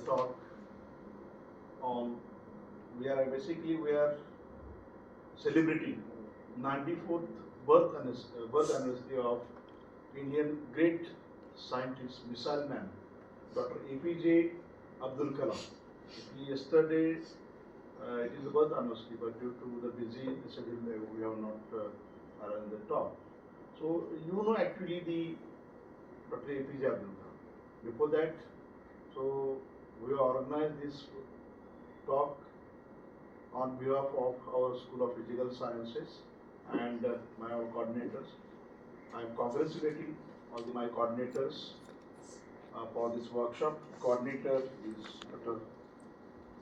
talk on we are celebrating 94th birth anniversary of Indian great scientist, missile man, Dr. APJ Abdul Kalam. Yesterday, it is the birth anniversary, but due to the busy schedule, we have not arranged the talk. So, you know actually the Dr. APJ Abdul Kalam. Before that, so we organized this talk on behalf of our School of Physical Sciences and my coordinators. I am congratulating all my coordinators for this workshop. Coordinator is Dr.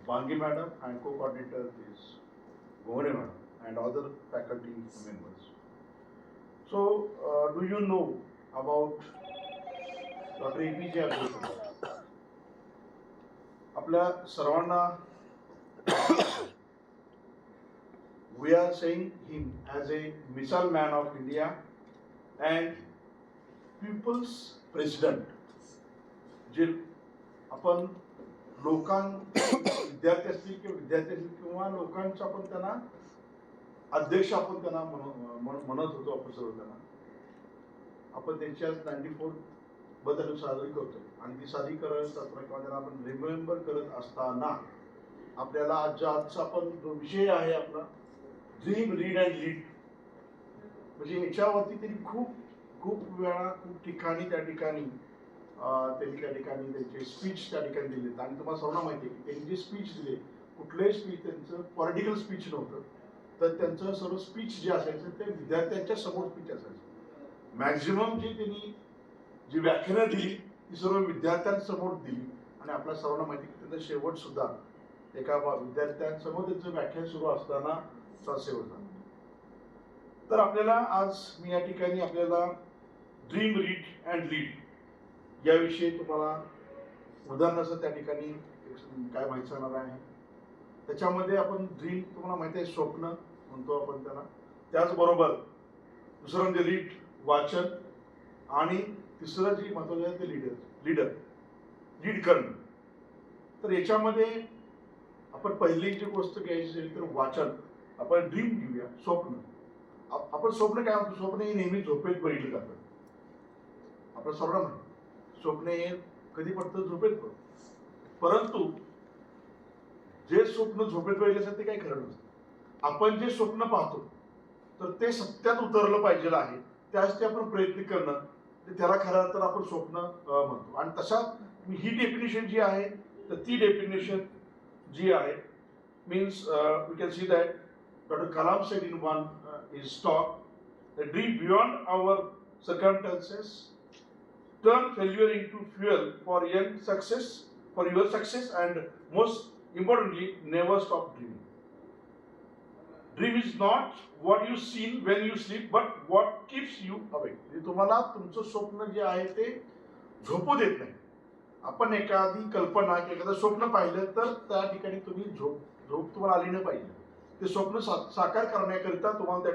Bangi Madam and co-coordinator is Govane Madam and other faculty members. So, do you know about Dr. APJ Abdul Kalam? आपल्या सर्वांना we are saying him as a missile man of India and people's president. जे आपण विद्यार्थी असतील किंवा लोकांचा आपण त्यांना अध्यक्ष आपण त्यांना म्हणत होतो आपण सर्व त्यांना. आपण त्यांची आज 94 बद्दल साजरी करतो आणि ती साजरी करत असताना किंवा त्यांना आपण रिमेंबर करत असताना आपल्याला आजचा आपण जो विषय आहे आपला ड्रीम रीड अँड लीड, म्हणजे याच्यावरती त्यांनी खूप वेळा खूप ठिकाणी त्यांनी त्यांचे स्पीच त्या ठिकाणी दिले. आणि तुम्हाला सर्वांना माहिती आहे की त्यांनी जे स्पीच दिले कुठलंही स्पीच त्यांचं पॉलिटिकल स्पीच नव्हतं, तर त्यांचं सर्व स्पीच जे असायचं ते विद्यार्थ्यांच्या समोर स्पीच असायचं. मॅक्झिमम जी व्याख्यानं दिली ती सर्व विद्यार्थ्यांसमोर दिली आणि आपल्या सर्वांना माहिती की त्यांचा शेवट सुद्धा एका विद्यार्थ्यांसमोर त्यांचं व्याख्यान सुरू असताना शेवट झाला. तर आपल्याला आज मी या ठिकाणी आपल्याला ड्रीम रीड अँड लीड याविषयी तुम्हाला उदाहरणासह त्या ठिकाणी काय माहिती सांगणार आहे. त्याच्यामध्ये आपण ड्रीम तुम्हाला माहिती आहे स्वप्न म्हणतो आपण त्याला, त्याचबरोबर दुसरं म्हणजे वाचन आणि तिसरं जी महत्वाचं आहे ते लीड करणं. तर याच्यामध्ये आपण पहिली जी गोष्ट घ्यायची असेल तर वाचन. आपण ड्रीम घेऊया, स्वप्न. आपण स्वप्न काय म्हणतो, स्वप्न हे नेहमी झोपेत बघितलं जातं. आपलं सर्वांना माहिती स्वप्न हे कधी पडतं, झोपेत पडतं. परंतु जे स्वप्न झोपेत बघितलं असेल ते काही खरं नसतं. आपण जे स्वप्न पाहतो तर ते सत्यात उतरलं पाहिजे आहे, त्यासाठी आपण प्रयत्न करणं, त्याला खरं तर आपण स्वप्न म्हणतो. आणि तशा ही डेफिनेशन जी आहे तर ती डेफिनेशन जी आहे means we can see that Dr. Kalam said in one his talk, a dream beyond our circumstances, turn failure into fuel for your success, and most importantly, never stop dreaming. Dream is not what you see when you sleep, but what keeps you awake. तुम्हाला तुमचं स्वप्न जे आहे ते झोपू देत नाही. आपण एखादी कल्पना किंवा एखादं स्वप्न पाहिलं तर त्या ठिकाणी तुम्ही झोप तुम्हाला आली नाही पाहिजे. ते स्वप्न साकार करण्याकरिता तुम्हाला त्या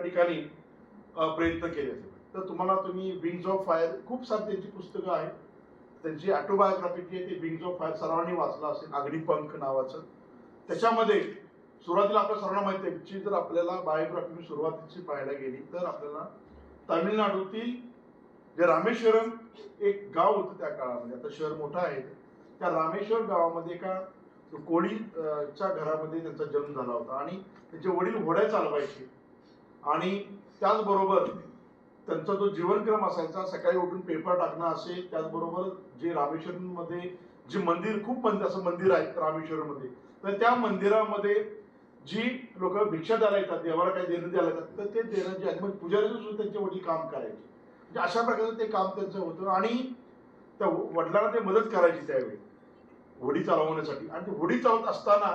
ठिकाणी प्रयत्न केले. तर तुम्ही विंग्स ऑफ फायर खूप सारी त्यांची पुस्तकं आहेत. त्यांची ऑटोबायोग्राफी जी आहे ती विंग्स ऑफ फायर सर्वांनी वाचला असेल, अग्निपंख नावाचं. त्याच्यामध्ये सुरुवातीला आपल्या सर्वांना माहिती आहे, जर आपल्याला बायोग्राफी सुरुवातीची पाहायला गेली तर आपल्याला तामिळनाडूतील जे रामेश्वरम एक गाव होतं त्या काळामध्ये, आता शहर मोठं आहे, त्या रामेश्वर गावामध्ये एका कोळीच्या घरामध्ये त्यांचा जन्म झाला होता आणि त्यांचे वडील घोड्या चालवायचे. आणि त्याचबरोबर त्यांचा जो जीवनक्रम असायचा, सकाळी उठून पेपर टाकणं असेल, त्याचबरोबर जे रामेश्वरमध्ये जे खूप असं मंदिर आहे रामेश्वरमध्ये, तर त्या मंदिरामध्ये जी लोक भिक्षा द्यायला येतात, देवाला काही देणं द्यायला येतात, तर ते देण्याचे आधी पुजारी सुद्धा त्यांचे वडील काम करायचे. म्हणजे अशा प्रकारचं ते काम त्यांचं होतं आणि त्या वडिलांना ते मदत करायची त्यावेळी होडी चालवण्यासाठी. आणि ते होडी चालवत असताना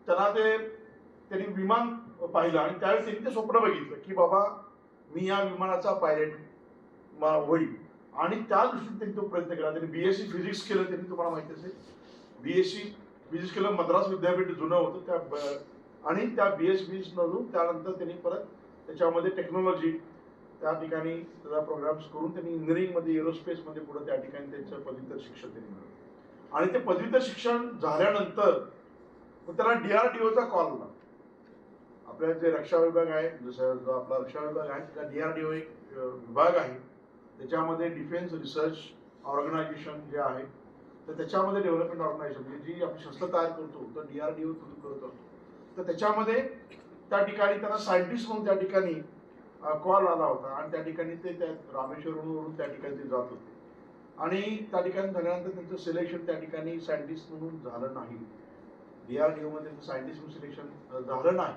त्यांनी विमान पाहिलं आणि त्यावेळेस त्यांनी ते स्वप्न बघितलं की बाबा मी या विमानाचा पायलट होईल. आणि त्या दृष्टीने त्यांनी तो प्रयत्न केला. त्यांनी BSc फिजिक्स केलं. त्यांनी तुम्हाला माहिती असेल BSc फिजिक्स केलं. मद्रास विद्यापीठ जुनं होतं त्या आणि त्या BSc फिजिक्स मधून त्यानंतर त्यांनी परत त्याच्यामध्ये टेक्नॉलॉजी त्या ठिकाणी त्याचा प्रोग्राम्स करून त्यांनी इंजिनिअरिंगमध्ये एरोस्पेसमध्ये पुढे त्या ठिकाणी त्यांचं पदव्युत्तर शिक्षण त्यांनी मिळवलं. आणि ते पदव्युत्तर शिक्षण झाल्यानंतर त्याला DRDOचा कॉल आला. आपल्या जे रक्षा विभाग आहे, जसं जो आपला रक्षा विभाग आहे त्या DRDO एक विभाग आहे, त्याच्यामध्ये डिफेन्स रिसर्च ऑर्गनायझेशन जे आहे तर त्याच्यामध्ये डेव्हलपमेंट ऑर्गनायझेशन म्हणजे जी आपण शस्त्र तयार करतो तर DRDO थ्रू करत असतो. तर त्याच्यामध्ये त्या ठिकाणी त्यांना सायंटिस्ट म्हणून त्या ठिकाणी कॉल आला होता आणि त्या ठिकाणी ते त्या रामेश्वरमवरून त्या ठिकाणी ते जात होते आणि त्या ठिकाणी झाल्यानंतर त्यांचं सिलेक्शन त्या ठिकाणी सायंटिस्ट म्हणून झालं नाही. DRDO मध्ये त्यांचं सायंटिस्ट म्हणून सिलेक्शन झालं नाही,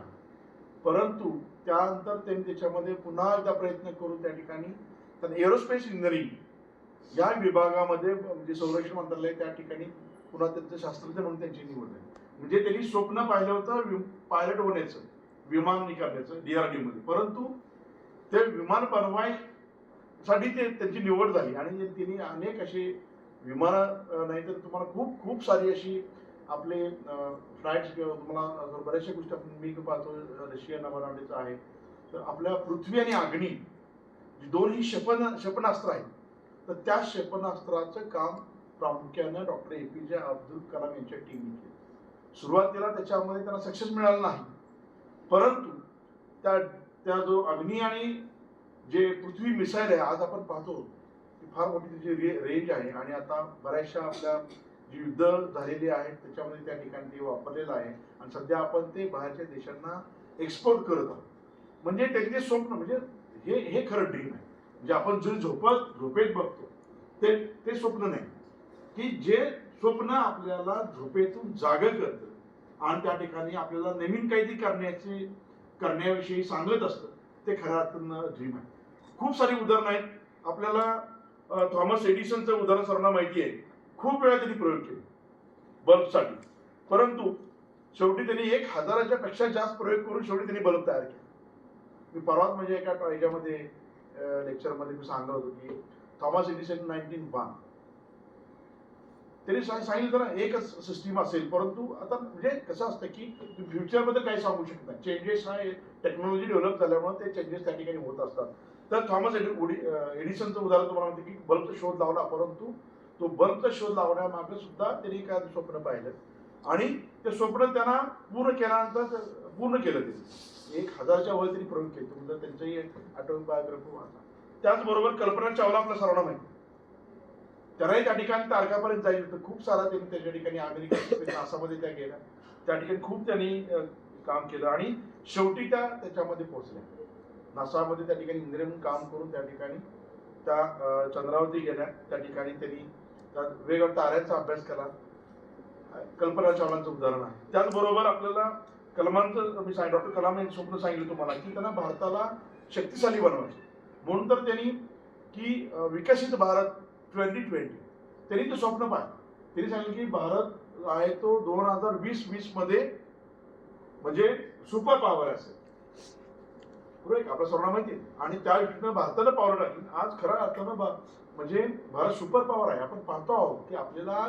परंतु त्यानंतर त्यांनी त्याच्यामध्ये पुन्हा एकदा प्रयत्न करून त्या ठिकाणी त्यांना एरोस्पेस इंजिनिअरिंग या विभागामध्ये म्हणजे संरक्षण मंत्रालय त्या ठिकाणी पुन्हा त्यांचं शास्त्रज्ञ म्हणून त्यांची निवड झाली. म्हणजे त्यांनी स्वप्न पाहिलं होतं पायलट होण्याचं, विमान करण्याचं DRDO मध्ये, परंतु ते विमान बनवायसाठी त्यांची निवड झाली आणि त्यांनी अनेक असे विमानं नाही तर तुम्हाला खूप खूप सारी अशी आपले फ्लाईट्स तुम्हाला बऱ्याचशा गोष्टी आपण मी पाहतो रशिया नभोवाणीचं आहे. तर आपल्या पृथ्वी आणि अग्नी जी दोन्ही क्षेपणास्त्र आहेत तर त्या क्षेपणास्त्राचं काम प्रामुख्यानं डॉक्टर APJ अब्दुल कलाम यांच्या टीमने केलं. सुरुवातीला त्याच्यामध्ये त्यांना सक्सेस मिळालं नाही, परंतु त्या जो अग्नी आणि जे पृथ्वी मिसाईल आहे आज आपण पाहतो की फार मोठी त्याची रेंज आहे आणि आता बऱ्याचशा आपल्या जी युद्ध झालेली आहेत त्याच्यामध्ये त्या ठिकाणी ते वापरलेलं आहे आणि सध्या आपण ते बाहेरच्या देशांना एक्सपोर्ट करत आहोत. म्हणजे त्यांचे स्वप्न म्हणजे हे खरं ड्रीम आहे. म्हणजे आपण जे झोपेत बघतो ते स्वप्न नाही, की जे स्वप्न आपल्याला झोपेतून जागं करतं आणि त्या ठिकाणी आपल्याला नवीन काहीतरी करण्याविषयी सांगत असतं ते खऱ्या अर्थानं ड्रीम आहे. खूप सारी उदाहरणं आहेत आपल्याला. थॉमस एडिसनचं उदाहरण सर्वांना माहिती आहे. खूप वेळा त्यांनी प्रयोग केले बल्बसाठी, परंतु शेवटी त्यांनी 1000च्या पेक्षा जास्त प्रयोग करून शेवटी त्यांनी बल्ब तयार केला. मी परवाच म्हणजे एका ह्याच्यामध्ये लेक्चरमध्ये मी सांगत होतो की थॉमस एडिसन 1901 त्यांनी सांगितलं ना एकच सिस्टीम असेल, परंतु आता म्हणजे कसं असतं की फ्युचरमध्ये काही सांगू शकत नाही. चेंजेस हा टेक्नॉलॉजी डेव्हलप झाल्यामुळे ते चेंजेस त्या ठिकाणी होत असतात. तर थॉमस एडिसनचं उदाहरण तुम्हाला म्हणते की बल्बचा शोध लावला, परंतु तो बल्बचा शोध लावण्यामागे सुद्धा त्यांनी काय स्वप्न पाहिलं आणि ते स्वप्न त्यांना पूर्ण केल्यानंतर पूर्ण केलं. त्यांनी 1000च्या वर त्यांनी प्रयोग केले. म्हणजे त्यांचंही ॲटॉमिक बायोग्राफी वाचा. त्याचबरोबर कल्पना चावला आपल्या सर्वांना माहिती, त्यालाही त्या ठिकाणी तारकापर्यंत जायचं होतं. खूप सारा त्यांनी त्याच्या ठिकाणी अमेरिका नासामध्ये त्या गेल्या, त्या ठिकाणी खूप त्यांनी काम केलं आणि शेवटी त्याच्यामध्ये पोहोचल्या. नासामध्ये त्या ठिकाणी इंजिनिअरिंग काम करून त्या ठिकाणी त्या चंद्रावरती गेल्या. त्या ठिकाणी त्यांनी वेगवेगळ्या ताऱ्यांचा अभ्यास केला. कल्पना चावलांचं उदाहरण आहे. त्याचबरोबर आपल्याला कलामांचं मी डॉक्टर कलाम यांनी स्वप्न सांगितलं तुम्हाला की त्यांना भारताला शक्तिशाली बनवायचं, म्हणून तर त्यांनी की विकसित भारत 2020 त्यांनी ते स्वप्न पाहिलं. त्यांनी सांगितलं की भारत आहे तो 2020 मध्ये म्हणजे सुपर पॉवर असेल. बरोबर, आपल्या सर्वांना माहिती आहे. आणि त्या दृष्टीनं भारतानं पावलं टाकली. आज खऱ्या अर्थानं म्हणजे भारत सुपर पॉवर आहे. आपण पाहतो आहोत की आपल्याला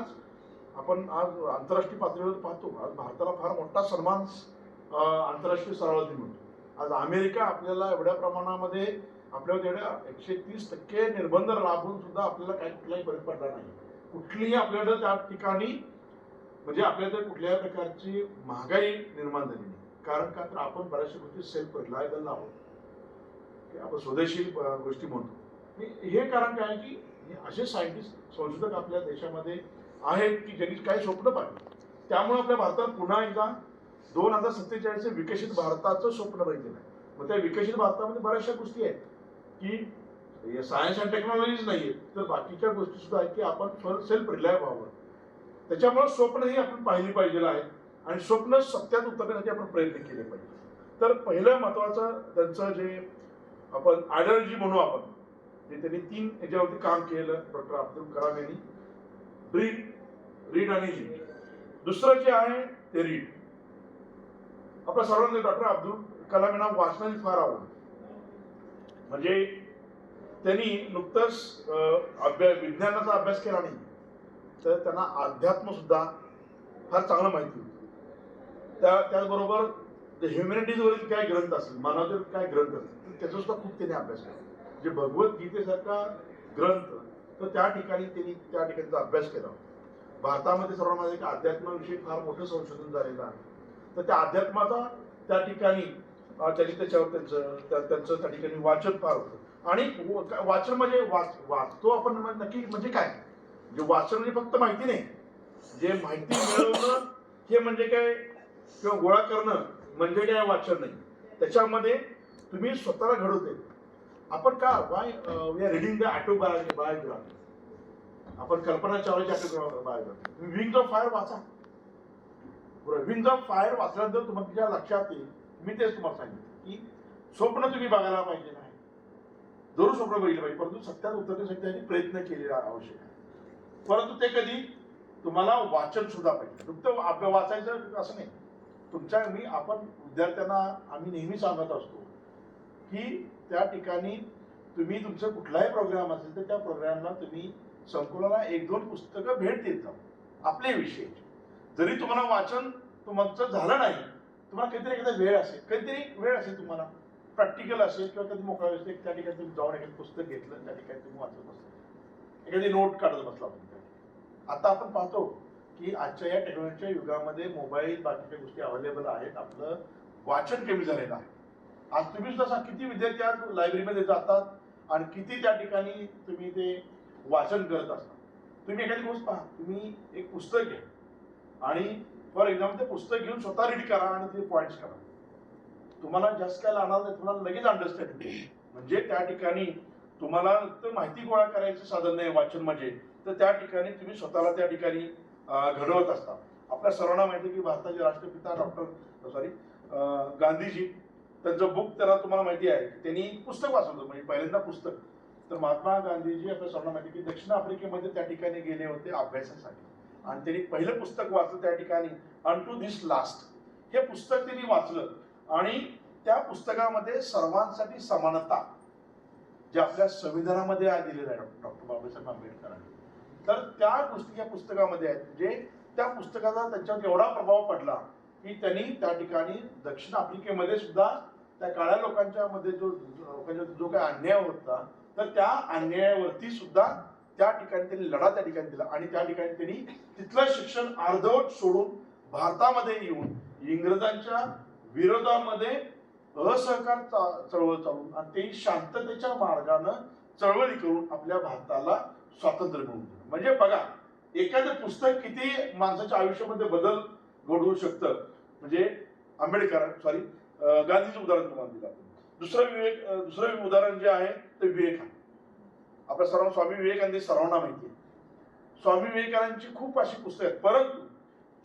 आपण आज आंतरराष्ट्रीय पातळीवर पाहतो आज भारताला फार मोठा सन्मान आंतरराष्ट्रीय स्तरावरती मिळतो. आज अमेरिका आपल्याला एवढ्या प्रमाणामध्ये आपल्यावर एवढ्या 130% निर्बंध लाभून सुद्धा आपल्याला कुठलाही फरक पडला नाही. कुठलीही आपल्याकडे त्या ठिकाणी म्हणजे आपल्याकडे कुठल्याही प्रकारची महागाई निर्माण झाली नाही. कारण का तर आपण बऱ्याचशा गोष्टी सेल्फ रिलायबल आहोत, की आपण स्वदेशी गोष्टी म्हणतो. हे कारण काय की असे सायंटिस्ट संशोधक आपल्या देशामध्ये आहेत की ज्यांनी काही स्वप्न पाहिलं. त्यामुळे आपल्या भारतात पुन्हा एकदा 2047 विकसित भारताचं स्वप्न बघितलं आहे. मग त्या विकसित भारतामध्ये बऱ्याचशा गोष्टी आहेत की सायन्स अँड टेक्नॉलॉजीच नाही आहेत, तर बाकीच्या गोष्टी सुद्धा आहेत की आपण सेल्फ रिलाय व्हावं. त्याच्यामुळे स्वप्नही आपण पाहिली पाहिजे आहेत आणि स्वप्न सत्यात उतरण्यासाठी आपण प्रयत्न केले पाहिजे. तर पहिलं महत्वाचं त्यांचं जे आपण आयडियोलॉजी म्हणू आपण, जे त्यांनी 3 याच्यावरती काम केलं डॉक्टर अब्दुल कलाम यांनी, रीड आणि लीड. दुसरं जे आहे ते रीड. आपल्या सर्वांना डॉक्टर अब्दुल कलाम यांना वाचनाची फार आवड. म्हणजे त्यांनी नुकतंच विज्ञानाचा अभ्यास केला नाही, तर त्यांना अध्यात्म सुद्धा फार चांगलं माहिती होतं. त्याचबरोबर ह्युमॅनिटीजवरील काय ग्रंथ असतील, मानवतेवरील काय ग्रंथ असतील त्याचा सुद्धा खूप त्यांनी अभ्यास केला. म्हणजे भगवद्गीतेसारखा ग्रंथ, तर त्या ठिकाणी त्यांनी त्या ठिकाणचा अभ्यास केला. भारतामध्ये सर्वांमध्ये अध्यात्माविषयी फार मोठं संशोधन झालेलं आहे. तर त्या अध्यात्माचा त्या ठिकाणी त्यांनी त्याच्यावर त्यांचं त्या ठिकाणी वाचन फार होतं. आणि वाचन म्हणजे वाचतो आपण नक्की म्हणजे काय, म्हणजे वाचन म्हणजे फक्त माहिती नाही, जे माहिती मिळवणं हे म्हणजे काय, किंवा गोळा करणं म्हणजे काय वाचन नाही. त्याच्यामध्ये तुम्ही स्वतःला घडवते. आपण का why we are reading the autobiography. आपण कल्पना चावलाची ऑटोबायोग्राफी. विंग्स ऑफ फायर वाचा. विंग्स ऑफ फायर वाचल्यानंतर तुमच्या लक्षात येईल, मी तेच तुम्हाला सांगितलं की स्वप्न तुम्ही बघायला पाहिजे नाही, जरूर स्वप्न बघितलं पाहिजे, परंतु सत्यात उतरण्यासाठी त्यांनी प्रयत्न केलेला आवश्यक आहे. परंतु ते कधी तुम्हाला वाचन सुद्धा पाहिजे. नुकतं वाचायचं असं नाही. आपण विद्यार्थ्यांना आम्ही नेहमी सांगत असतो की त्या ठिकाणी तुम्ही तुमचं कुठलाही प्रोग्राम असेल तर त्या प्रोग्रामला तुम्ही संकुलाला 1-2 पुस्तकं भेट देत जा आपले विषय. जरी तुम्हाला वाचन तुमचं झालं नाही, तुम्हाला काहीतरी एखादा वेळ असेल तुम्हाला प्रॅक्टिकल असेल किंवा कधी मोकळा असेल, त्या ठिकाणी तुम्ही जाऊन एखादं पुस्तक घेतलं, त्या ठिकाणी तुम्ही वाचत बसला, एखादी नोट काढत बसला. आता आपण पाहतो की आजच्या या टेक्नॉलॉजीच्या युगामध्ये मोबाईल बाकीच्या गोष्टी अवेलेबल आहेत, आपलं वाचन कमी झालेलं आहे. आज तुम्ही सुद्धा किती विद्यार्थी आज लायब्ररीमध्ये जातात आणि किती त्या ठिकाणी तुम्ही ते वाचन करत असता. तुम्ही एखादी गोष्ट पहा, तुम्ही एक पुस्तक घ्या आणि फॉर एक्झाम्पल ते पुस्तक घेऊन स्वतः रीड करा आणि ते पॉईंट्स करा. तुम्हाला जास्त काय लागणार नाही, तुम्हाला लगेच अंडरस्टँड होईल. म्हणजे त्या ठिकाणी तुम्हाला तर माहिती गोळा करायचं साधन नाही वाचन म्हणजे, तर त्या ठिकाणी तुम्ही स्वतःला त्या ठिकाणी घडवत असता. आपल्या सर्वांना माहिती की भारताचे राष्ट्रपिता गांधीजी, त्यांचं बुक त्याला तुम्हाला माहिती आहे की त्यांनी पुस्तक वाचलं होतं, म्हणजे पहिल्यांदा पुस्तक. तर महात्मा गांधीजी आपल्या सर्वांना माहिती की दक्षिण आफ्रिकेमध्ये त्या ठिकाणी गेले होते अभ्यासासाठी, आणि त्यांनी पहिलं पुस्तक वाचलं त्या ठिकाणी अनटू दिस लास्ट. हे पुस्तक त्यांनी वाचलं आणि त्या पुस्तकामध्ये सर्वांसाठी समानता जे आपल्या संविधानामध्ये दिलेलं आहे डॉक्टर बाबासाहेब आंबेडकरांनी, तर त्या गोष्टी या पुस्तकामध्ये आहेत. जे त्या पुस्तकाचा त्यांच्यावर एवढा प्रभाव पडला की त्यांनी त्या ठिकाणी दक्षिण आफ्रिकेमध्ये सुद्धा त्या काळ्या लोकांच्या मध्ये जो काही अन्याय होता, तर त्या अन्यायावरती सुद्धा त्या ठिकाणी त्यांनी लढा त्या ठिकाणी दिला. आणि त्या ठिकाणी त्यांनी तिथलं शिक्षण अर्धवट सोडून भारतामध्ये येऊन इंग्रजांच्या विरोधामध्ये असहकार चळवळ चालून आणि ते शांततेच्या मार्गानं चळवळी करून आपल्या भारताला स्वातंत्र्य मिळवून दिलं. म्हणजे बघा, एखादं पुस्तक किती माणसाच्या आयुष्यामध्ये बदल घडवू शकतं. म्हणजे गांधीचं उदाहरण तुम्हाला दिलं. दुसरं उदाहरण जे आहे ते विवेकानंद. आपल्या सर्वांना स्वामी विवेकानंद सर्वांना माहिती आहे. स्वामी विवेकानंदची खूप अशी पुस्तकं आहेत, परंतु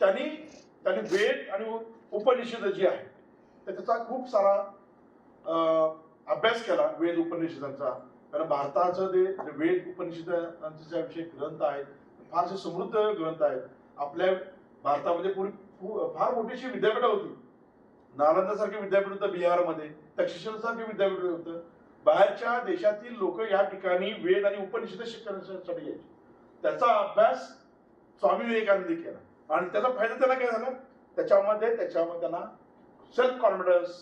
त्यांनी वेद आणि उपनिषद जी आहे तर त्याचा खूप सारा अभ्यास केला, वेद उपनिषदांचा. कारण भारताचं ते वेद उपनिषदांचे विषय ग्रंथ आहेत, फारसे समृद्ध ग्रंथ आहेत. आपल्या भारतामध्ये फार मोठीशी विद्यापीठ होती. नालंदासारखे विद्यापीठ होतं बिहारमध्ये, तक्षशिलासारखे विद्यापीठ होतं. बाहेरच्या देशातील लोक या ठिकाणी वेद आणि उपनिषद शिकण्यासाठी यायचे. त्याचा अभ्यास स्वामी विवेकानंद केला आणि त्याचा फायदा त्याला काय झाला, त्याच्यामध्ये त्यांना सेल्फ कॉन्फिडन्स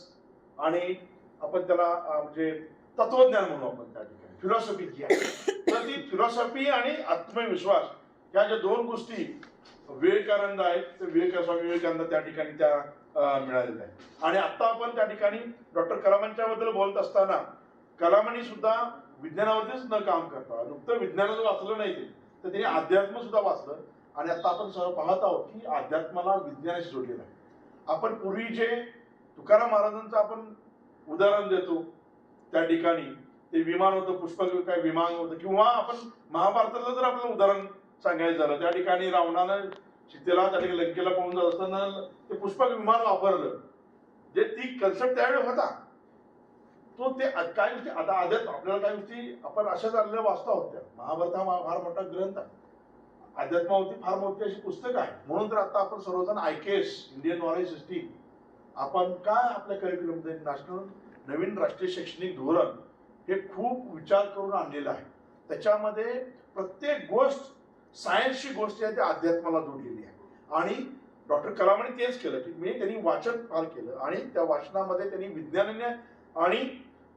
आणि आपण त्याला म्हणजे तत्वज्ञान म्हणू आपण त्या ठिकाणी फिलॉसॉफी जी आहे, तर ती फिलॉसॉफी आणि आत्मविश्वास या ज्या दोन गोष्टी विवेकानंद आहेत, तर स्वामी विवेकानंद त्या ठिकाणी त्या मिळालेल्या आहेत. आणि आता आपण त्या ठिकाणी डॉक्टर कलामांच्या बद्दल बोलत असताना कलामांनी सुद्धा विज्ञानावरतीच न काम करता नुकतं विज्ञानाचं वाचलं नाही तर त्यांनी अध्यात्म सुद्धा वाचलं. आणि आता आपण सर्व पाहत आहोत की अध्यात्माला विज्ञानाशी जोडलेलं आहे. आपण पूर्वी जे तुकाराम महाराजांचं आपण उदाहरण देतो, त्या ठिकाणी ते विमान होतं, पुष्पक काय विमान होतं, किंवा आपण महाभारताचं जर आपलं उदाहरण सांगायचं झालं, त्या ठिकाणी रावणानं सीतेला त्या ठिकाणी लंकेला पळून जात असताना ते पुष्पक विमान वापरलं. जे ती कन्सेप्ट त्यावेळी होता तो ते काय गोष्टी आता अध्यात्म आपल्याला काय गोष्टी आपण अशा चाललेल्या वाचता होत्या. महाभारत हा फार मोठा ग्रंथ आहे, अध्यात्मावरती फार मोठी अशी पुस्तक आहे. म्हणून तर आता आपण सर्वजण IKS इंडियन नॉलेज सिस्टीम आपण काय आपल्या करिक्युलममध्ये नॅशनल नवीन राष्ट्रीय शैक्षणिक धोरण हे खूप विचार करून आणलेलं आहे. त्याच्यामध्ये प्रत्येक गोष्ट सायन्सची गोष्ट आहे, त्या अध्यात्माला जोडलेली आहे. आणि डॉक्टर कलामांनी तेच केलं की त्यांनी वाचन फार केलं आणि त्या वाचनामध्ये त्यांनी विज्ञानाने आणि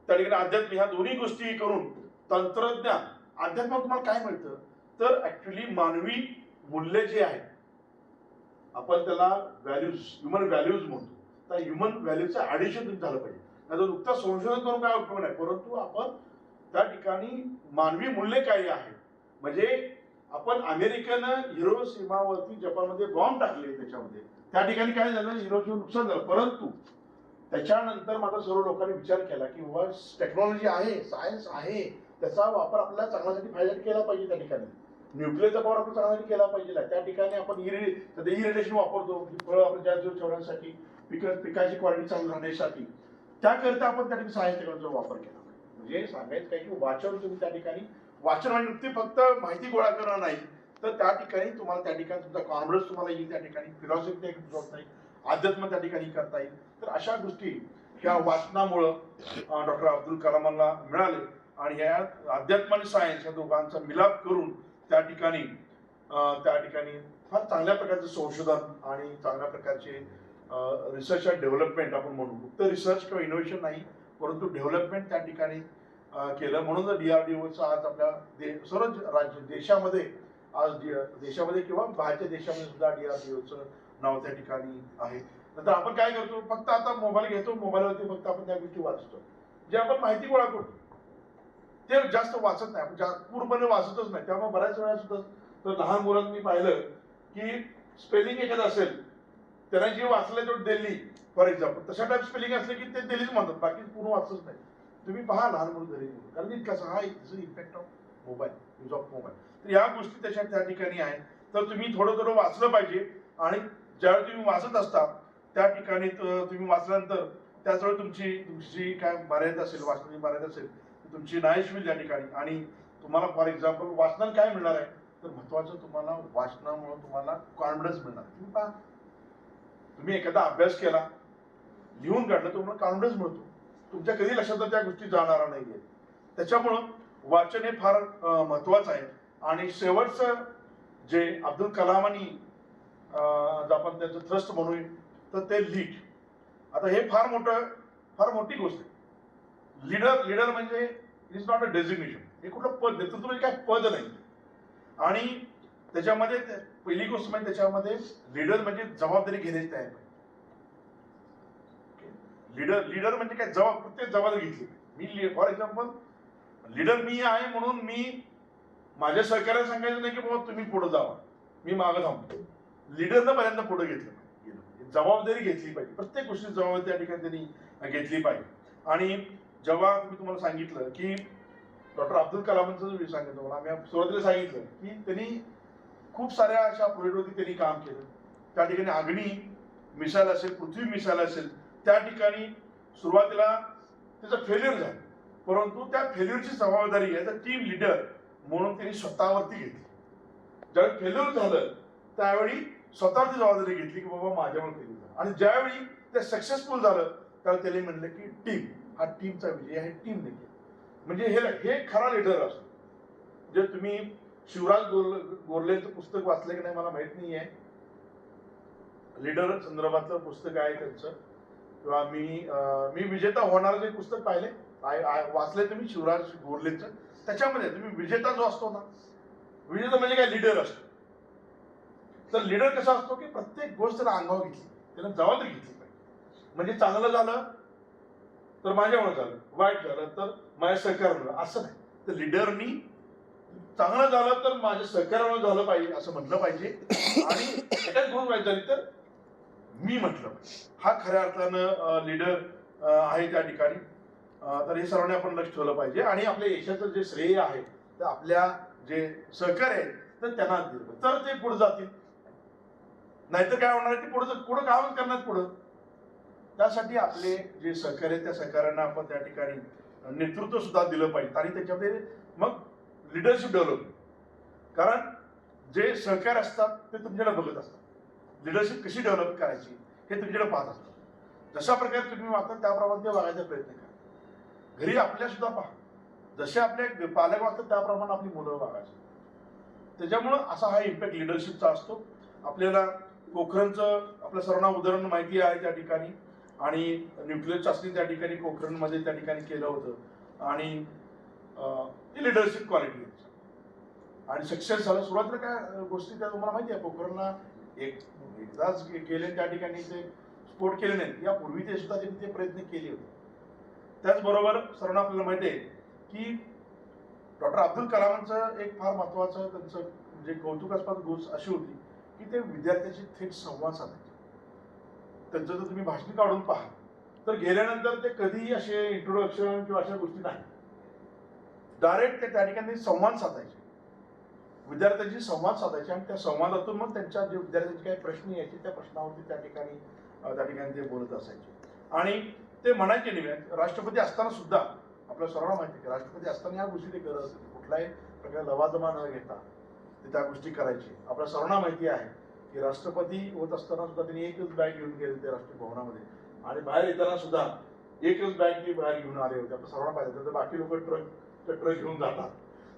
त्या ठिकाणी अध्यात्म, ह्या दोन्ही गोष्टी करून तंत्रज्ञान, अध्यात्मात तुम्हाला काय मिळतं तर ऍक्च्युली मानवी मूल्य जे आहेत, आपण त्याला व्हॅल्यूज, ह्युमन व्हॅल्यूज म्हणतो, त्या ह्युमन व्हॅल्यूचं ऍडिशन झालं पाहिजे. नाही तर नुकतं संशोधन करून काय उपयोग नाही, परंतु आपण त्या ठिकाणी मानवी मूल्य काय आहे. म्हणजे आपण अमेरिकेनं हिरोशिमावरती जपानमध्ये बॉम्ब टाकले, त्याच्यामध्ये त्या ठिकाणी काय झालं, हिरोशिमा नुकसान झालं, परंतु त्याच्यानंतर मात्र सर्व लोकांनी विचार केला की बाबा टेक्नॉलॉजी आहे, सायन्स आहे, त्याचा वापर आपल्याला चांगल्यासाठी फायद्यासाठी केला पाहिजे. त्या ठिकाणी न्यूक्लिअरचा वापर आपण चांगल्यासाठी केला पाहिजे. त्या ठिकाणी आपण इरिटेशन वापरतो फळं आपण जास्त दिवस ठेवण्यासाठी, पिकाची क्वालिटी चांगली राहण्यासाठी, त्याकरिता आपण त्या ठिकाणी सायन्स टेक्नॉलॉजीचा वापर केला. म्हणजे सांगायचं काय की वाचन, तुम्ही त्या ठिकाणी वाचन आणि नुकती फक्त माहिती गोळा करणं नाही, तर त्या ठिकाणी तुम्हाला त्या ठिकाणी तुमचा कॉन्फिडन्स तुम्हाला येईल, त्या ठिकाणी फिलॉसॉफी नाही, अध्यात्म त्या ठिकाणी करता येईल. तर अशा गोष्टी ह्या वाचनामुळं डॉक्टर अब्दुल कलामांना मिळाले आणि ह्या अध्यात्म आणि सायन्स या दोघांचा मिलाप करून त्या ठिकाणी फार चांगल्या प्रकारचे संशोधन आणि चांगल्या प्रकारचे रिसर्च अँड डेव्हलपमेंट आपण म्हणू, फक्त रिसर्च किंवा इनोव्हेशन नाही, परंतु डेव्हलपमेंट त्या ठिकाणी केलं. म्हणून DRDOचं आज आपल्या सर्व देशामध्ये, आज देशामध्ये किंवा बाहेरच्या देशामध्ये सुद्धा DRDOचं नाव त्या ठिकाणी आहे. नंतर आपण काय करतो, फक्त आता मोबाईल घेतो, मोबाईलवरती फक्त आपण त्या गोष्टी वाचतो, जे आपण माहिती गोळा करतो ते जास्त वाचत नाही, आपण पूर्णपणे वाचतच नाही. त्यामुळे बऱ्याच वेळा सुद्धा तर लहान मुलांनी मी पाहिलं की स्पेलिंग एखादं असेल, त्यांना जे वाचलंय तो दिल्ली फॉर एक्झाम्पल, तशा टाईप स्पेलिंग असले की ते दिल्लीच म्हणतात, बाकी पूर्ण वाचतच नाही. तुम्ही पहा लहान मुलं घरी, कारण कसं हा effect of mobile, use of mobile. तर या गोष्टी त्याच्या त्या ठिकाणी आहेत. तर तुम्ही थोडं थोडं वाचलं पाहिजे आणि ज्यावेळी तुम्ही वाचत असता त्या ठिकाणी तुम्ही वाचल्यानंतर त्याचवेळी तुमची काय मर्यादा असेल, वाचनाची मर्यादा असेल, तुमची नाहीच होईल त्या ठिकाणी. आणि तुम्हाला फॉर एक्झाम्पल वाचनात काय मिळणार आहे, तर महत्वाचं तुम्हाला वाचनामुळे तुम्हाला कॉन्फिडन्स मिळणार. तुम्ही पहा, तुम्ही एखादा अभ्यास केला, लिहून काढलं, तर तुम्हाला कॉन्फिडन्स मिळतो, तुमच्या कधी लक्षात त्या गोष्टी जाणार नाहीये. त्याच्यामुळं वाचन हे फार महत्वाचं आहे. आणि शेवटचं जे अब्दुल कलामांनी आपण त्याचं थ्रस्ट म्हणू, तर ते लीड. आता हे फार मोठी गोष्ट आहे. लीडर म्हणजे it is not a designation, हे कुठलं पद, नेतृत्व म्हणजे काय पद नाही. आणि त्याच्यामध्ये पहिली गोष्ट म्हणजे त्याच्यामध्ये लीडर म्हणजे जबाबदारी घेण्याची तयारी. लीडर म्हणजे काय, प्रत्येक जबाबदारी घेतली. मी फॉर एक्झाम्पल लीडर मी आहे म्हणून मी माझ्या सहकार्याला सांगायचं नाही की बाबा तुम्ही पुढे जावा, मी मागं थांबतो. लीडरनं पहिल्यांदा पुढे घेतलं पाहिजे, जबाबदारी घेतली पाहिजे, प्रत्येक गोष्टी जबाबदारी त्या ठिकाणी त्यांनी घेतली पाहिजे. आणि जेव्हा मी तुम्हाला सांगितलं की डॉक्टर अब्दुल कलामांचं जे सांगितलं मला, आम्ही सुरुवातीला सांगितलं की त्यांनी खूप साऱ्या अशा प्रोजेक्टवरती त्यांनी काम केलं. त्या ठिकाणी अग्नी मिसाईल असेल, पृथ्वी मिसाईल असेल, त्या ठिकाणी सुरुवातीला त्याचं फेल्युअर झालं, परंतु त्या फेल्युअरची जबाबदारी आहे टीम लीडर म्हणून त्यांनी स्वतःवरती घेतली. ज्यावेळी फेल्युअर झालं त्यावेळी स्वतःवरती जबाबदारी घेतली की बाबा माझ्यावर फेल्युअर झालं. आणि ज्यावेळी ते सक्सेसफुल झालं त्यावेळी त्यांनी म्हणलं की टीम, हा टीमचा विजय आहे, टीमने केला. म्हणजे हे खरा लीडर असतो. जे तुम्ही शिवराज गोरलेचं पुस्तक वाचलं की नाही मला माहित नाही आहे, लीडर संदर्भातलं पुस्तक आहे त्यांचं, किंवा मी विजेता होणार जे पुस्तक पाहिले वाचले तुम्ही शिवराज गोरलेचं, त्याच्यामध्ये तुम्ही विजेता जो असतो ना, विजेता म्हणजे काय, लीडर असतो. तर लीडर कसा असतो की प्रत्येक गोष्ट त्याला अंगावर घेतली, त्याला जबाबदारी घेतली पाहिजे. म्हणजे चांगलं झालं तर माझ्यामुळे झालं, वाईट झालं तर माझ्या सहकार्यामुळे, असं नाही. तर लीडरनी चांगलं झालं तर माझ्या सहकार्यामुळे झालं पाहिजे असं म्हटलं पाहिजे. आणि एकाच गोष्ट वाईट झाली तर मी म्हटलं पाहिजे. हा खऱ्या अर्थानं लीडर आहे त्या ठिकाणी. तर हे सर्वांनी आपण लक्ष ठेवलं पाहिजे. आणि आपल्या यशाचं जे श्रेय आहे तर आपल्या जे सहकार्य आहेत तर त्यांना दिलं तर ते पुढे जातील. नाहीतर काय होणार, ते पुढे काम करणार पुढं. त्यासाठी आपले जे सहकार्य त्या सहकार्यांना आपण त्या ठिकाणी नेतृत्व सुद्धा दिलं पाहिजे. आणि त्याच्यामध्ये मग लिडरशिप डेव्हलपमेंट, कारण जे सहकार्य असतात ते तुमच्याकडे बघत असतात, लिडरशिप कशी डेव्हलप करायची हे तुमच्याकडे पाहत असतात. जशा प्रकारे तुम्ही वागता त्याप्रमाणे ते वागायचा प्रयत्न करा. घरी आपल्या सुद्धा पहा, जसे आपले पालक वागतात त्याप्रमाणे आपली मुलं वागायची. त्याच्यामुळं असा हा इम्पॅक्ट लिडरशिपचा असतो. आपल्याला पोखरणचं आपल्या सर्वांना उदाहरण माहिती आहे त्या ठिकाणी. आणि न्यूक्लिअर चाचणी त्या ठिकाणी पोखरणमध्ये त्या ठिकाणी केलं होतं आणि लिडरशिप क्वालिटी आणि सक्सेस झालं. सुरुवातीला काय गोष्टी त्या तुम्हाला माहिती आहे, पोखरणला एकदाच गेले त्या ठिकाणी ते स्फोट केले नाहीत, यापूर्वी ते सुद्धा त्यांनी ते प्रयत्न केले होते. त्याचबरोबर सर्वांना आपल्याला माहिती आहे की डॉक्टर अब्दुल कलामांचं एक फार महत्त्वाचं त्यांचं म्हणजे कौतुकास्पद गोष्ट अशी होती की ते विद्यार्थ्यांशी थेट संवाद साधायचे. त्यांचं जर तुम्ही भाषण काढून पहा तर गेल्यानंतर ते कधीही असे इंट्रोडक्शन किंवा अशा गोष्टी नाही, डायरेक्ट ते त्या ठिकाणी संवाद साधायचे, विद्यार्थ्यांशी संवाद साधायचे आणि त्या संवादातून मग त्यांच्या जे विद्यार्थ्यांचे काही प्रश्न यायचे त्या प्रश्नावरती त्या ठिकाणी ते बोलत असायचे. आणि ते म्हणायचे नेहमी, राष्ट्रपती असताना सुद्धा आपल्या सर्वांना माहिती आहे की राष्ट्रपती असताना या गोष्टी ते करत असते, कुठलाही प्रकारे लवाजमा न घेता ते त्या गोष्टी करायचे. आपल्या सर्वांना माहिती आहे की राष्ट्रपती होत असताना सुद्धा त्यांनी एकच बॅग घेऊन गेले होते राष्ट्रीय भवनामध्ये आणि बाहेर येताना सुद्धा एकच बॅग ते बाहेर घेऊन आले होते. आपण सर्वांना पाहिजे तर बाकी लोक ट्रक घेऊन जातात.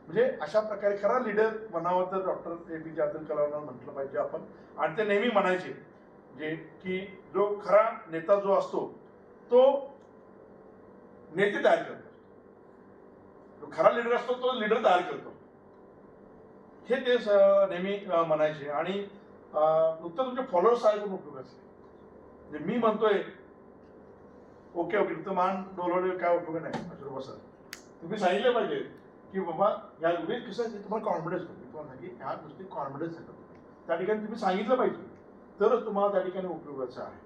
म्हणजे अशा प्रकारे खरा लीडर म्हणावं तर डॉक्टर APJ अब्दुल कलामांना म्हटलं पाहिजे आपण. आणि ते नेहमी म्हणायचे जे की जो खरा नेता जो असतो तो नेते तयार करतो, जो खरा लीडर असतो तो लीडर तयार करतो, हे ते नेहमी म्हणायचे. आणि नुकतं तुमचे फॉलोअर्स आहे पण उपयोगाचे. म्हणजे मी म्हणतोय ओके नुकतं मान डोलवले काय उपयोग नाही, अशोक सर तुम्ही सांगितलं पाहिजे की बाबा या गोष्टी कसं आहे, तुम्हाला कॉन्फिडन्स होतो, तुम्हाला सांगितलं ह्या गोष्टी कॉन्फिडन्स येतो त्या ठिकाणी तुम्ही सांगितलं पाहिजे तरच तुम्हाला त्या ठिकाणी उपयोगाचं आहे.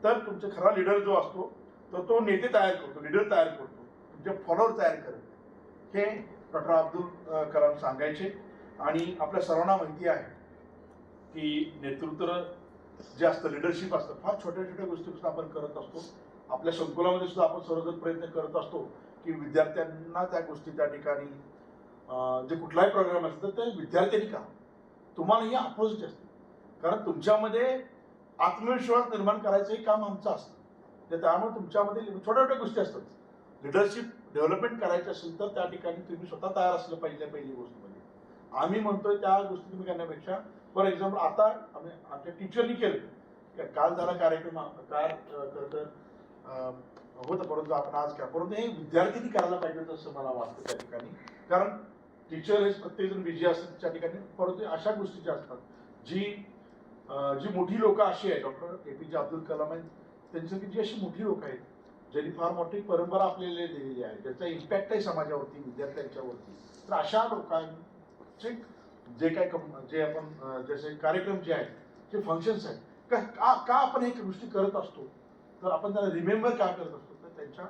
तर तुमचा खरा लीडर जो असतो तर तो नेते तयार करतो, लीडर तयार करतो, तुमचे फॉलोअर तयार करत, हे डॉक्टर अब्दुल कलाम सांगायचे. आणि आपल्या सर्वांना माहिती आहे की नेतृत्व जे असतं, लिडरशिप असतं, फार छोट्या छोट्या गोष्टीपासून आपण करत असतो. आपल्या संकुलामध्ये सुद्धा आपण सर्वजण प्रयत्न करत असतो की विद्यार्थ्यांना त्या गोष्टी त्या ठिकाणी जे कुठलाही प्रोग्राम असतो तर ते विद्यार्थ्यांनी का तुम्हाला ही अपोजिट असते, कारण तुमच्यामध्ये आत्मविश्वास निर्माण करायचं हे काम आमचं असतं. त्यामुळे तुमच्यामध्ये छोट्या छोट्या गोष्टी असतात. लिडरशिप डेव्हलपमेंट करायची असेल तर त्या ठिकाणी तुम्ही स्वतः तयार असलं पाहिजे. पहिली गोष्ट म्हणजे आम्ही म्हणतोय त्या गोष्टी तुम्ही करण्यापेक्षा, फॉर एक्झाम्पल आता आम्ही आमच्या टीचरनी केलं, काल झाला कार्यक्रम काय होतं परंतु आपण आज करा, परंतु हे विद्यार्थ्यांनी करायला पाहिजे असं मला वाटतं त्या ठिकाणी. कारण टीचर हे प्रत्येकजण बिझी असतात त्या ठिकाणी, परंतु अशा गोष्टी ज्या असतात जी मोठी लोक अशी आहेत, डॉक्टर APJ अब्दुल कलाम आहेत त्यांच्यासाठी जी अशी मोठी लोक आहेत ज्यांनी फार मोठी परंपरा आपल्याला दिलेली आहे, ज्याचा इम्पॅक्ट आहे समाजावरती, विद्यार्थ्यांच्यावरती, तर अशा लोकांचे जे आपण जसे कार्यक्रम जे आहेत, जे फंक्शन्स आहेत, का आपण हे गोष्टी करत असतो, तर आपण त्याला रिमेंबर का करत असतो, तर त्यांच्या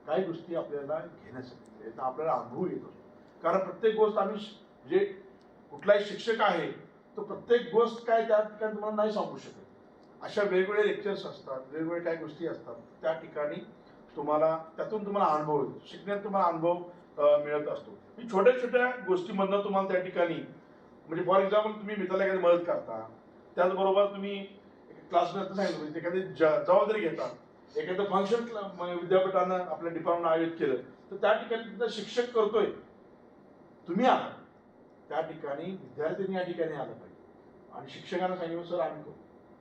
काही गोष्टी आपल्याला घेण्यासाठी, याचा आपल्याला अनुभव येत असतो. कारण प्रत्येक गोष्ट आम्ही जे कुठलाही शिक्षक आहे तो प्रत्येक गोष्ट काय त्या ठिकाणी तुम्हाला नाही सांगू शकत. अशा वेगवेगळे लेक्चर्स असतात, वेगवेगळे काही गोष्टी असतात, त्या ठिकाणी त्यातून तुम्हाला अनुभव येतो, शिकण्यात तुम्हाला अनुभव मिळत असतो. छोट्या छोट्या गोष्टीमधनं तुम्हाला त्या ठिकाणी म्हणजे फॉर एक्झाम्पल तुम्ही मित्राला एखादी मदत करता, त्याचबरोबर तुम्ही क्लासमध्ये सांगितलं एखादी जबाबदारी घेता, एखादं फंक्शन विद्यापीठानं आपल्या डिपार्टमेंट आयोजित केलं तर त्या ठिकाणी तुमचा शिक्षक करतोय, तुम्ही आला त्या ठिकाणी, विद्यार्थ्यांनी या ठिकाणी आलं पाहिजे आणि शिक्षकांना सांगितलं सर आम्ही करू.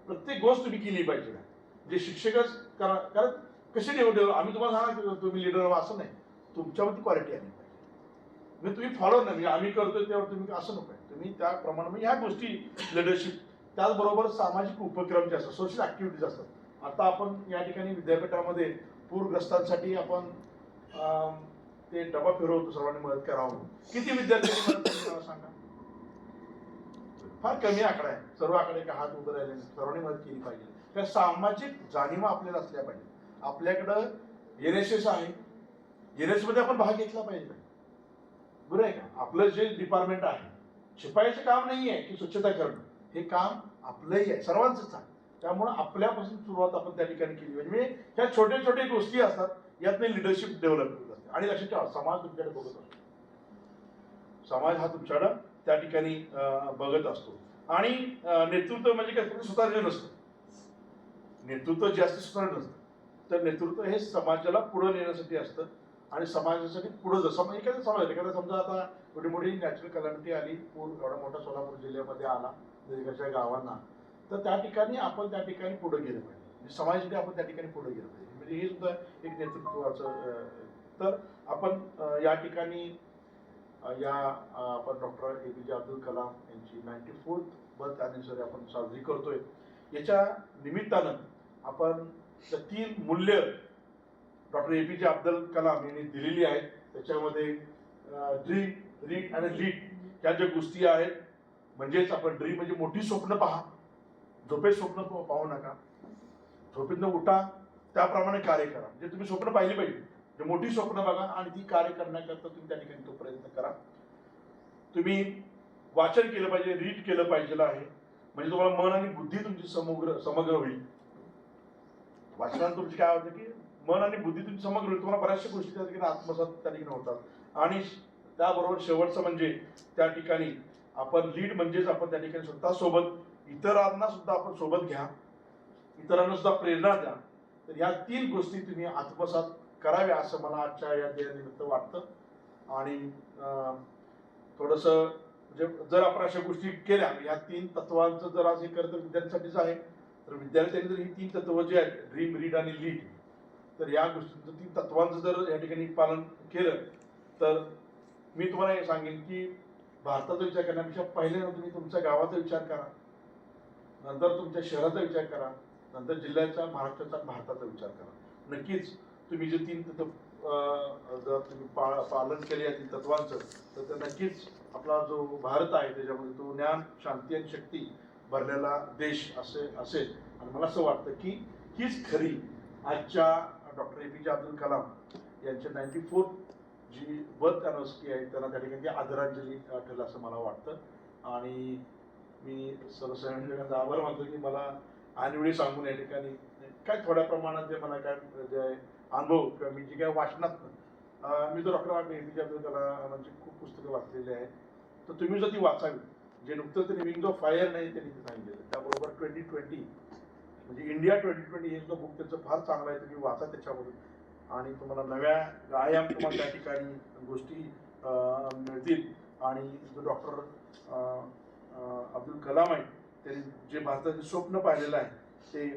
प्रत्येक गोष्ट तुम्ही केली पाहिजे ना, जे शिक्षकच करा, कारण कसे निवडले आम्ही तुम्हाला सांगा की तुम्ही लीडर व्हा असं नाही, तुमच्यावरती क्वालिटी आली पाहिजे. म्हणजे तुम्ही फॉलो नाही, म्हणजे आम्ही करतोय त्यावर तुम्ही असं नको आहे, तुम्ही त्याप्रमाणे म्हणजे ह्या गोष्टी लिडरशिप. त्याचबरोबर सामाजिक उपक्रम जे असतात, सोशल ॲक्टिव्हिटीज असतात. आता आपण या ठिकाणी विद्यापीठामध्ये पूरग्रस्तांसाठी आपण ते डबा फिरवतो, सर्वांनी मदत करावं. किती विद्यार्थ्यांनी मदत केली सांगा? फार कमी आकडा आहे. सर्व आकडे का हात उभे राहिले, सर्वांनी मदत केली पाहिजे. त्या सामाजिक जाणीवा आपल्याला असल्या पाहिजे. आपल्याकडं NSS आहे, NSS मध्ये आपण भाग घेतला पाहिजे, बरं आहे का? आपलं जे डिपार्टमेंट आहे, शिपायाचं काम नाही आहे की स्वच्छता करणं, हे काम आपलंही आहे, सर्वांचंच आहे. त्यामुळं आपल्यापासून सुरुवात आपण त्या ठिकाणी केली पाहिजे. म्हणजे ह्या छोट्या छोट्या गोष्टी असतात, यातनं लिडरशिप डेव्हलप होत असते. आणि लक्षात ठेवा, समाज तुमच्याकडे बघत असतो, समाज हा तुमच्याकडं त्या ठिकाणी बघत असतो. आणि नेतृत्व म्हणजे काय, स्वतःचं नसतं. नेतृत्व जे असतं स्वतःचं नसतं, तर नेतृत्व हे समाजाला पुढे नेण्यासाठी असतं आणि समाजासाठी पुढे जसं एखादा समजा आता एवढी मोठी नॅचरल कॅलॅमिटी आली, पूर एवढा मोठा सोलापूर जिल्ह्यामध्ये आला वेगवेगळ्या गावांना, तर त्या ठिकाणी आपण त्या ठिकाणी पुढे गेलं पाहिजे. म्हणजे समाजासाठी आपण त्या ठिकाणी पुढे गेलं पाहिजे. म्हणजे हे सुद्धा एक नेतृत्वाचं तर आपण या ठिकाणी आपण डॉक्टर APJ अब्दुल कलाम यांची 94th बर्थ अॅनिव्हर्सरी आपण साजरी करतोय. याच्या निमित्तानं आपण त्या 3 मूल्य डॉक्टर APJ अब्दुल कलाम यांनी दिलेली आहेत. त्याच्यामध्ये ड्रीम, रीड आणि लीड ह्या ज्या गोष्टी आहेत, म्हणजेच आपण ड्रीम म्हणजे मोठी स्वप्न पहा, झोपेत स्वप्न पाहू नका, झोपेतनं उठा, त्याप्रमाणे कार्य करा. म्हणजे तुम्ही स्वप्न पाहिली पाहिजे, जे मोठी स्वप्न बघा आणि ती कार्य करण्याकरता तुम्ही त्या ठिकाणी तो प्रयत्न करा. तुम्ही वाचन केलं पाहिजे, रीड केलं पाहिजे आहे, म्हणजे तुम्हाला मन आणि बुद्धी तुमची समग्र होईल. वाचनात तुमची काय होतं की मन आणि बुद्धी तुमची समग्र होईल, तुम्हाला बऱ्याचशा गोष्टी त्या ठिकाणी आत्मसात त्या ठिकाणी होतात. आणि त्याबरोबर शेवटचं म्हणजे त्या ठिकाणी आपण लीड म्हणजेच आपण त्या ठिकाणी स्वतः सोबत इतरांना सुद्धा आपण सोबत घ्या, इतरांना सुद्धा प्रेरणा द्या. तर या 3 गोष्टी तुम्ही आत्मसात कराव्या असं मला आजच्या या दिनानिमित्त वाटतं. आणि थोडंसं म्हणजे जर आपण अशा गोष्टी केल्या, या 3 तत्वांचं जर आज हे करत विद्यार्थ्यांसाठीच आहे, तर विद्यार्थ्यांनी जर ही 3 तत्व जे आहेत ड्रीम, रीड आणि लीड, तर या गोष्टींचं 3 तत्वांचं जर या ठिकाणी पालन केलं तर मी तुम्हाला हे सांगेन की भारताचा विचार करण्यापेक्षा पहिले तुम्ही तुमच्या गावाचा विचार करा, नंतर तुमच्या शहराचा विचार करा, नंतर जिल्ह्याचा, महाराष्ट्राचा, भारताचा विचार करा. नक्कीच तुम्ही जे 3 तत्व जर तुम्ही पालन केले या 3 तत्वांचं, तर नक्कीच आपला जो भारत आहे त्याच्यामध्ये तो ज्ञान, शांती आणि शक्ती भरलेला देश असेल. आणि मला असं वाटतं की हीच खरी आजच्या डॉक्टर APJ अब्दुल कलाम यांच्या 94th जी बर्थ अॅनिव्हर्सरी आहे त्यांना त्या ठिकाणी आदरांजली ठरेल असं मला वाटतं. आणि मी सर्वसामान्यांचा आभार मानतो की मला ऐनवेळी सांगून या ठिकाणी काय थोड्या प्रमाणात जे मला काय जे अनुभव किंवा मी जी काय वाचनात मी तर डॉक्टर APJ अब्दुल कलामांची खूप पुस्तकं वाचलेली आहेत, तर तुम्ही जर ती वाचावी. जे नुकतं ते विंग्स ऑफ फायर नाही त्यांनी ते सांगितलेलं, त्याबरोबर 2020 म्हणजे इंडिया 2020 हे सुद्धा बुक त्याचं फार चांगलं आहे, तुम्ही वाचा त्याच्यामधून आणि तुम्हाला नव्या आयाम तुम्हाला त्या ठिकाणी गोष्टी मिळतील. आणि जो डॉक्टर अब्दुल कलाम आहे त्यांनी जे भारताचे स्वप्न पाहिलेलं आहे ते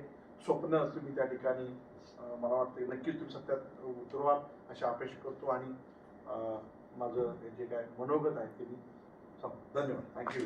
स्वप्न तुम्ही त्या ठिकाणी मला वाटतं नक्कीच तुम्ही सत्यात उतरवाल अशी अपेक्षा करतो. आणि माझं जे काय मनोगत आहे ते मी धन्यवाद. थँक्यू.